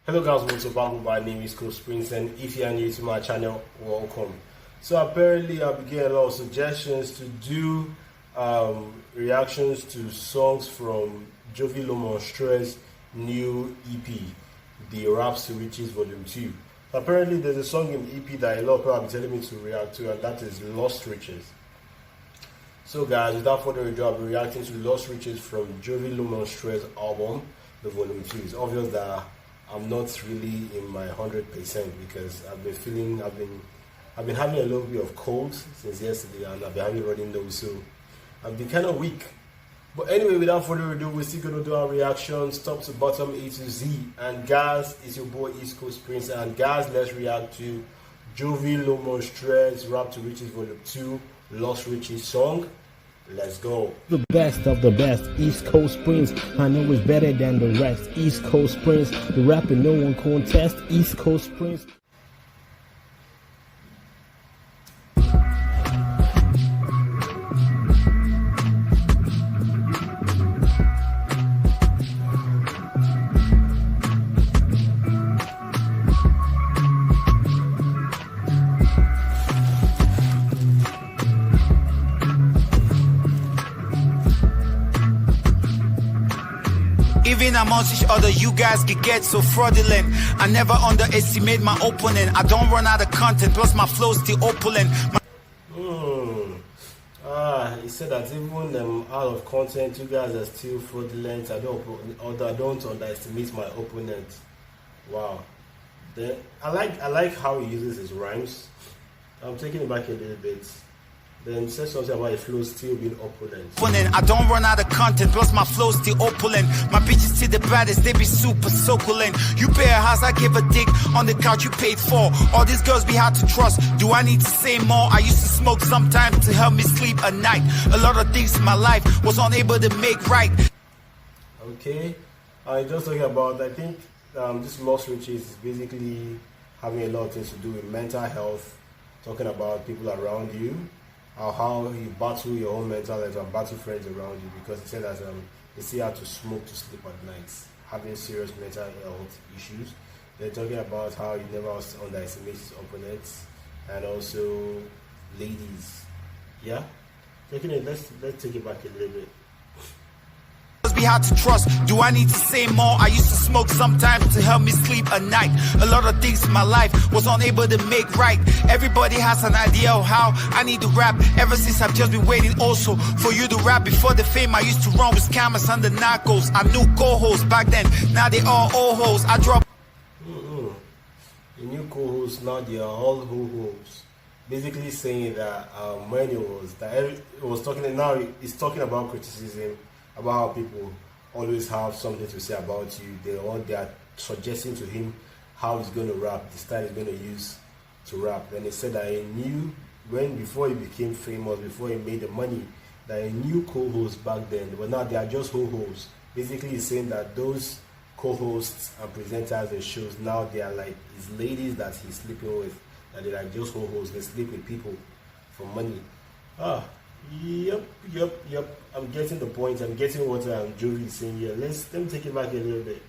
Hello guys, what's up? My name is Coach Prince, and if you are new to my channel, welcome. So apparently I've been getting a lot of suggestions to do reactions to songs from Jovi Lomonstre's new EP, the Raps2Riches Volume 2. Apparently there's a song in the EP that a lot of people have been telling me to react to, and that is Lost Riches. So guys, without further ado, I'll be reacting to Lost Riches from Jovi Lomonstre's album, the Volume 2. It's obvious that I'm not really in my 100% because I've been having a little bit of cold since yesterday, and I've been having running nose, so I've been kind of weak. But anyway, without further ado, we're still gonna do our reactions, top to bottom, A to Z. And guys, it's your boy East Coast Prince, and guys, let's react to Jovi Lomonstre's Raps2Riches Volume 2 Lost Riches song. Let's go. The best of the best, East Coast Prince. I know it's better than the rest. East Coast Prince, the rapper no one contest. East Coast Prince. Even amongst each other, you guys can get so fraudulent. I never underestimate my opponent. I don't run out of content, plus my flow's still opulent. He said that even out of content, you guys are still fraudulent. I don't underestimate my opponent. Wow. Then I like how he uses his rhymes. I'm taking it back a little bit. Then he said something about his flow still being opulent. I don't run out of content, plus my flow's still opulent. My bitches still the baddest, they be super succulent. You pay a house, I give a dick on the couch you paid for. All these girls be hard to trust, do I need to say more? I used to smoke sometimes to help me sleep at night. A lot of things in my life was unable to make right. Okay, just talking about, I think this Lost Riches is basically having a lot of things to do with mental health, talking about people around you, how you battle your own mental health and battle friends around you, because he said that they still have to smoke to sleep at night, having serious mental health issues. They're talking about how you never underestimate his opponents, and also ladies. Yeah, let's take it back a little bit. Be hard to trust, do I need to say more? I used to smoke sometimes to help me sleep at night. A lot of things in my life was unable to make right. Everybody has an idea of how I need to rap. Ever since I've just been waiting also for you to rap. Before the fame I used to run with scammers and the narcos. I knew co-hosts back then, now they all old hoes. I drop The new co-hosts, now they are all ho-hos. Basically saying that when it was talking, now it's talking about criticism, about how people always have something to say about you. They are suggesting to him how he's going to rap, the style he's going to use to rap. Then he said that he knew before he became famous, before he made the money, that he knew co-hosts back then, but now they are just ho-hos. Basically he's saying that those co-hosts and presenters and shows, now they are like his ladies that he's sleeping with, that they're like just ho-hos, they sleep with people for money. Yep. I'm getting the point. I'm getting what Jovi is saying here. Let me take it back a little bit.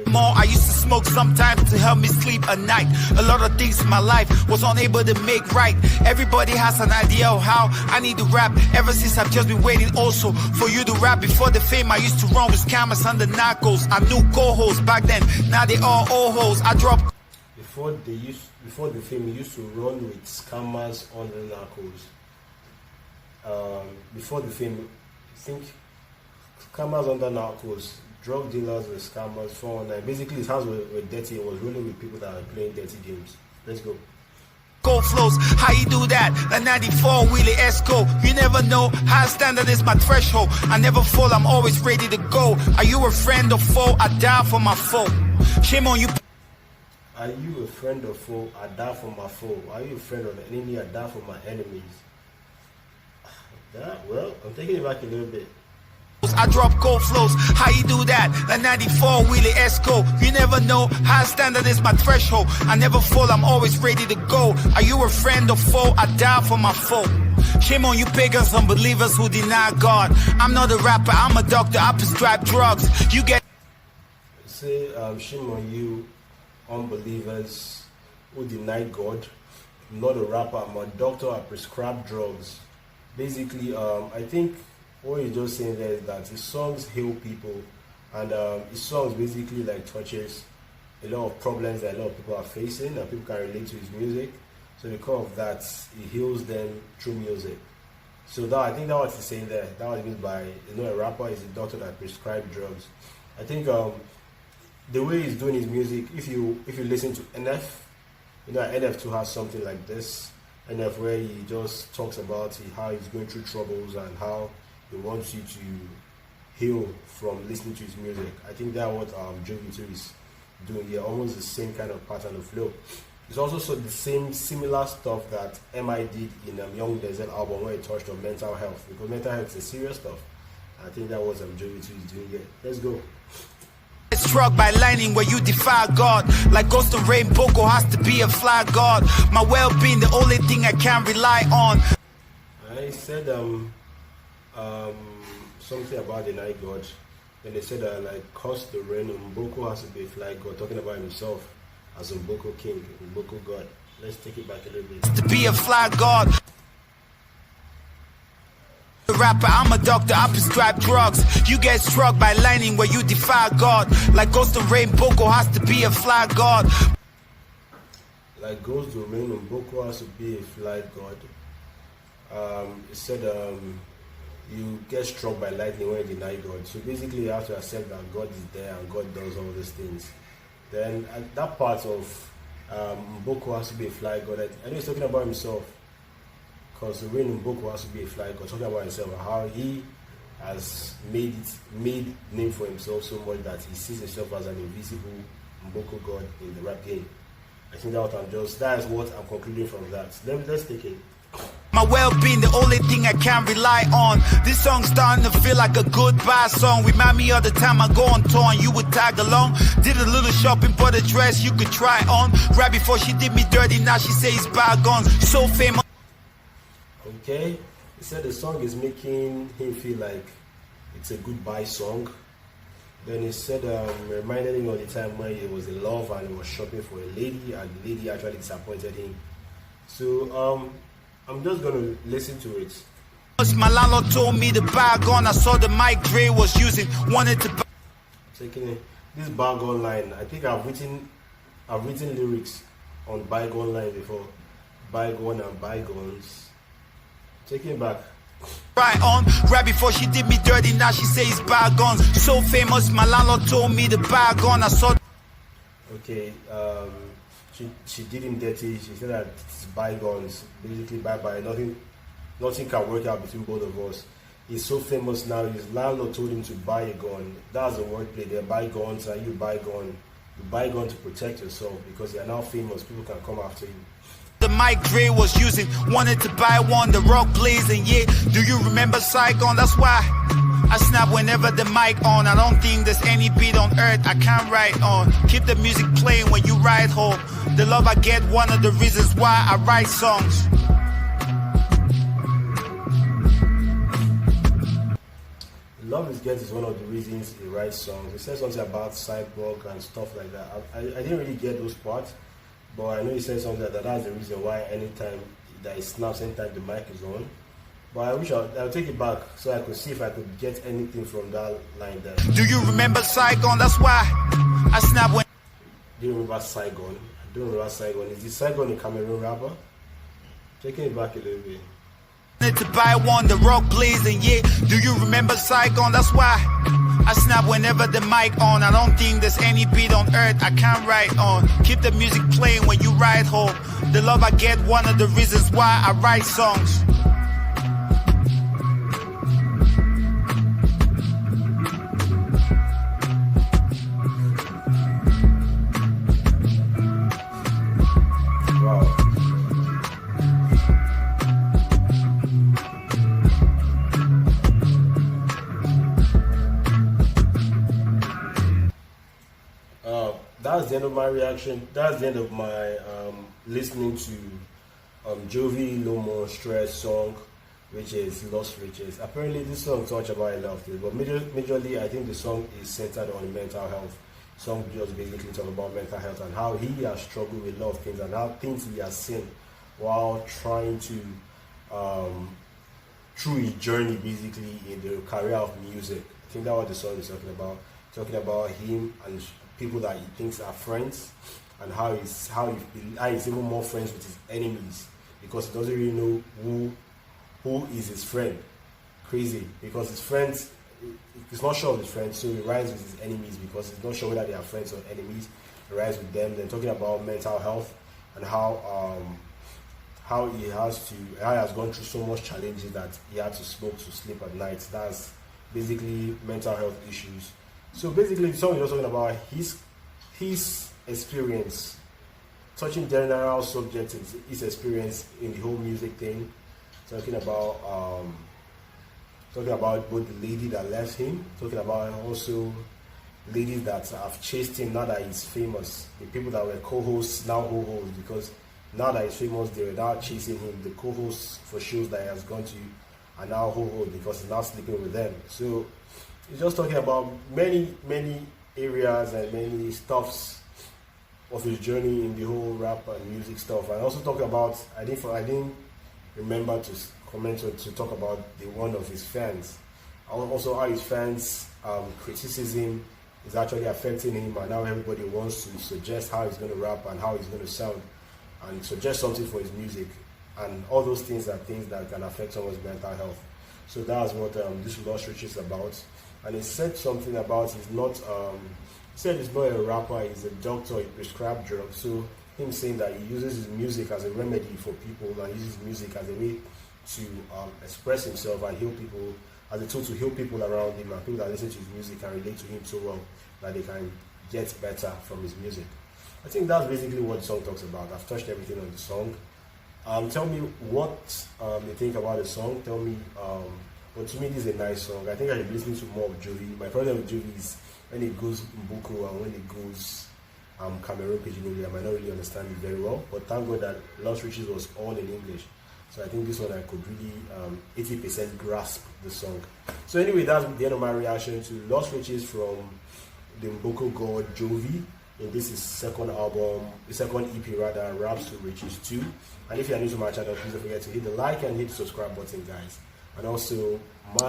More, I used to smoke sometimes to help me sleep at night. A lot of things in my life was unable to make right. Everybody has an idea of how I need to rap. Ever since I've just been waiting also for you to rap. Before the fame I used to run with scammers and the narcos. I knew co-hosts back then, now they all old hoes. I dropped before the fame he used to run with scammers on the narcos. Before the fame, I think scammers under narcos, drug dealers with scammers, 419. Basically his hands were dirty. It was rolling with people that are playing dirty games. Let's go. Gold flows, how you do that? A 94 wheelie Esco. You never know, high standard is my threshold. I never fall, I'm always ready to go. Are you a friend or foe? I die for my foe. Shame on you. Are you a friend or foe? I die for my foe. Are you a friend of the enemy? I die for my enemies. Yeah, well, I'm taking it back a little bit. I drop cold flows, how you do that? A 94 wheelie Esco. You never know, high standard is my threshold. I never fall, I'm always ready to go. Are you a friend or foe? I die for my foe. Shame on you pagans, unbelievers who deny God. I'm not a rapper, I'm a doctor, I prescribe drugs. You get say, shame on you, unbelievers who deny God. I'm not a rapper, I'm a doctor, I prescribe drugs. Basically, I think what he's just saying there is that his songs heal people, and his songs basically like touches a lot of problems that a lot of people are facing, and people can relate to his music. So because of that, he heals them through music. So that, I think that's what he's saying there. That was meant by, a rapper is a doctor that prescribes drugs. I think the way he's doing his music, if you listen to NF, NF2 has something like this. NF where he just talks about how he's going through troubles and how he wants you to heal from listening to his music. I think that's what Jovi too is doing here, almost the same kind of pattern of flow. It's also the same similar stuff that MI did in Young Denzel album where he touched on mental health, because mental health is serious stuff. I think that was Jovi too is doing here. Let's go. Struck by lightning where you defy God. Like ghost and rain, Mboko has to be a fly god. My well-being, the only thing I can rely on. I said something about the night god. Then they said like cause the rain, Mboko has to be a fly god, talking about himself as Mboko king, Mboko god. Let's take it back a little bit. To be a fly god. Rapper, I'm a doctor, I prescribe drugs. You get struck by lightning where you defy God. Like ghost and rain, Mboko has to be a fly god. Like ghost and rain, Mboko has to be a fly god. It said you get struck by lightning when you deny God. So basically you have to accept that God is there and God does all these things. Then at that part of Mboko has to be a fly god, I know he's talking about himself. Because the rain Mboko has to be a fly god, talking about himself and how he has made name for himself so much that he sees himself as an invisible Mboko god in the rap game. I think that is what I'm concluding from that. Let's take it. My well-being, the only thing I can rely on. This song's starting to feel like a goodbye song. Remind me of the time I go on tour and you would tag along. Did a little shopping, bought a dress you could try on. Right before she did me dirty, now she says bygones. So famous. Okay, he said the song is making him feel like it's a goodbye song. Then he said reminded him of the time when he was in love and he was shopping for a lady and the lady actually disappointed him. So I'm just gonna listen to it. My landlord told me to bygone. I saw the mic Dre was using, wanted to taking it. This bygone line, I think I've written lyrics on bygone line before. Bygone and bygones. Taking it back. Right on, right before she did me dirty, now she says bygones. So famous, my landlord told me to bygone. I saw. Okay, she did him dirty. She said that it's bygones, basically bye-bye. Nothing can work out between both of us. He's so famous now. His landlord told him to buy a gun. That's the wordplay. They buy guns and you buy gun. You buy gun to protect yourself because you're now famous. People can come after you. The mic Dre was using, wanted to buy one, the rock blazing, yeah. Do you remember Saigon? That's why I snap whenever the mic on. I don't think there's any beat on earth I can't write on. Keep the music playing when you ride home. The love I get, one of the reasons why I write songs. The love he gets is one of the reasons he writes songs. He says something about cyborg and stuff like that. I didn't really get those parts. But I know he said something like that. That's the reason why anytime that it snaps, anytime the mic is on. But I wish I'll take it back so I could see if I could get anything from that line there. Do you remember Saigon? That's why I snap when. Do you remember Saigon? I don't remember Saigon. Is this Saigon a Cameroon rapper? Taking it back a little bit. To buy one, the rock blazing, yeah. Do you remember Saigon? That's why I snap whenever the mic on. I don't think there's any beat on earth I can't write on. Keep the music playing when you ride home. The love I get, one of the reasons why I write songs. Wow. That's the end of my reaction. That's the end of my listening to Jovi No More Stress song, which is Raps2Riches. Apparently this song talks about a lot of things, but majorly I think the song is centered on mental health. song just basically talk about mental health and how he has struggled with a lot of things and how things he has seen while trying to through his journey basically in the career of music. I think that's what the song is talking about him and people that he thinks are friends, and how he's even more friends with his enemies because he doesn't really know who is his friend. Crazy, because his friends, he's not sure of his friends, so he rides with his enemies because he's not sure whether they are friends or enemies. He rides with them. Then talking about mental health and how he has gone through so much challenges that he had to smoke to sleep at night. That's basically mental health issues. So basically the song is talking about his experience, touching general subjects, his experience in the whole music thing, talking about both the lady that left him, talking about also ladies that have chased him now that he's famous, the people that were co-hosts now co-hosts, because now that he's famous they were now chasing him. The co-hosts for shows that he has gone to are now co-hosts because he's now sleeping with them. So he's just talking about many areas and many stuffs of his journey in the whole rap and music stuff. And also talk about, I didn't remember to comment or to talk about the one of his fans. Also how his fans criticism is actually affecting him, and now everybody wants to suggest how he's going to rap and how he's going to sound and suggest something for his music, and all those things are things that can affect someone's mental health. So that's what this Raps2Riches is about. And he said something about he said he's not a rapper, he's a doctor, he prescribed drugs. So him saying that he uses his music as a remedy for people and uses music as a way to express himself and heal people, as a tool to heal people around him, and people that listen to his music can relate to him so well that they can get better from his music. I think that's basically what the song talks about. I've touched everything on the song. Tell me what you think about the song. Tell me, but to me this is a nice song. I think I should be listening to more of Jovi. My problem with Jovi is when it goes Mboko and when it goes Cameroon Pidgin, I might not really understand it very well, but thank God that Raps2Riches was all in English. So I think this one I could really 80% grasp the song. So anyway, that's the end of my reaction to Raps2Riches from the Mboko god Jovi. And this is second EP rather, Raps2Riches 2. And if you are new to my channel, please don't forget to hit the like and hit the subscribe button, guys. And also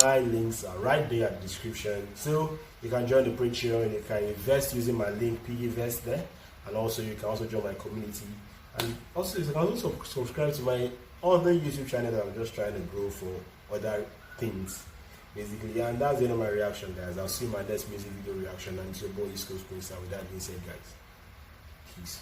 my links are right there at the description. So you can join the Patreon, you can invest using my link PGVest there. And also you can also join my community. And also you can also subscribe to my other YouTube channel that I'm just trying to grow for other things, basically. And that's the end of my reaction, guys. I'll see you in my next music video reaction. And it's your boy East Coast Prince. And with that being said, guys, peace.